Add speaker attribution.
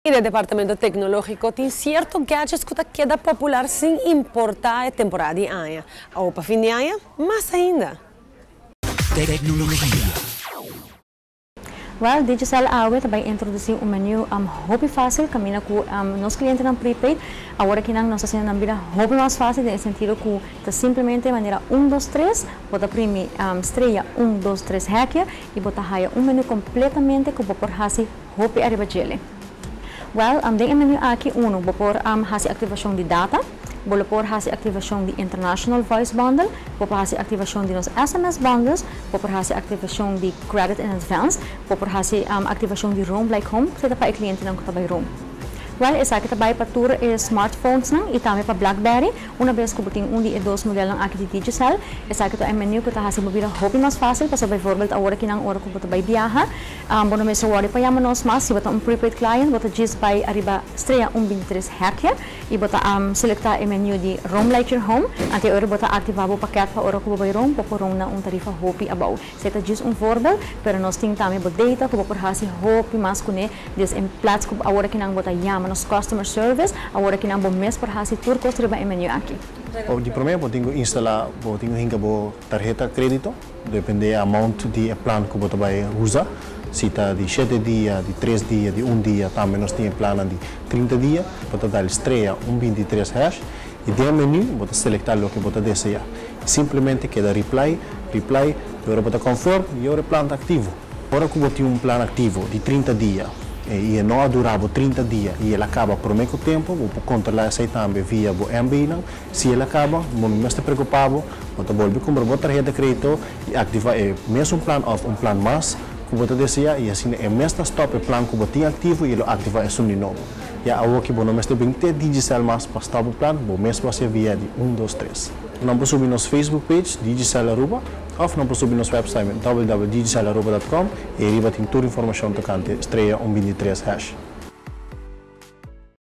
Speaker 1: O departamento tecnológico tem certos gadgets que queda popular sem importar a temporada de ano. Ou para fim de ano, mais ainda.
Speaker 2: Tecnologia.
Speaker 3: Well, Digicel Awe também introduziu um menu hobby fácil, caminha com nossos clientes não prepaid. Agora que nós fazemos uma vida hobby mais fácil, no sentido que está simplesmente maneira 1, 2, 3, bota prime estreia 1, 2, 3 hacker e bota raia um menu completamente que vou por hasi hobby arriba gele. Well, tem um menu aqui vou por hasi ativação de data. Vou por fazer ativação de International Voice Bundle, vou fazer ativação de nos SMS bundles, vou por fazer ativação de Credit in Advance, vou por fazer ativação de Roam Like Home, que para o cliente não está by Roam. Well, essa aqui também para tour smartphones e também para BlackBerry. Uma vez que tem de dois modelos aqui de Digicel, essa aqui é um menu que está fazendo mobile hobby mais fácil, para por exemplo, agora que não hora que você vai viajar, bom mês o hora para chamar nós mais, se você um prepaid client, você diz by arriba estreia 123 hacker e você selectar o menu de Roam Like Your Home, até hora você ativar o pacote para hora que você vai roam, para roam na tarifa hobby about. Você está diz voorbeeld, pero nós temos também data que você pode hobby mais com ele, des em plaats que agora que não você chama nos customer service, agora que não bom mês para fazer tour construir o menu aqui.
Speaker 4: De primeiro, eu tenho que instalar, eu tenho que botar tarjeta crédito, depende do amount de plano que você vai usar. Se está de 7 dias, de 3 dias, de 1 dia, também nós temos plano de 30 dias, você dar estreia 123 hash e dentro do menu, você seletar o que você deseja. Simplesmente queda reply, agora você confirm e agora o plano está ativo. Agora que você tem um plano ativo de 30 dias, e não durava 30 dias e ele acaba por muito tempo, vou controlar isso também via o MB. Se ele acaba, não estou preocupado, vou voltar a comprar a tarjeta de crédito e ativar o mesmo plano ou um plano mais que você deseja e assim é mesmo stop o plano que você tem ativo e ele ativa isso de novo. E agora que você não está bem ter Digicel mais para stop o plano, você mesmo vai via de 1, 2, 3. Não pode subir nosso Facebook page, Digicel Aruba, ou não pode subir nosso website www.digicelaruba.com e aí vai ter toda a informação tocante estreia 123 hash.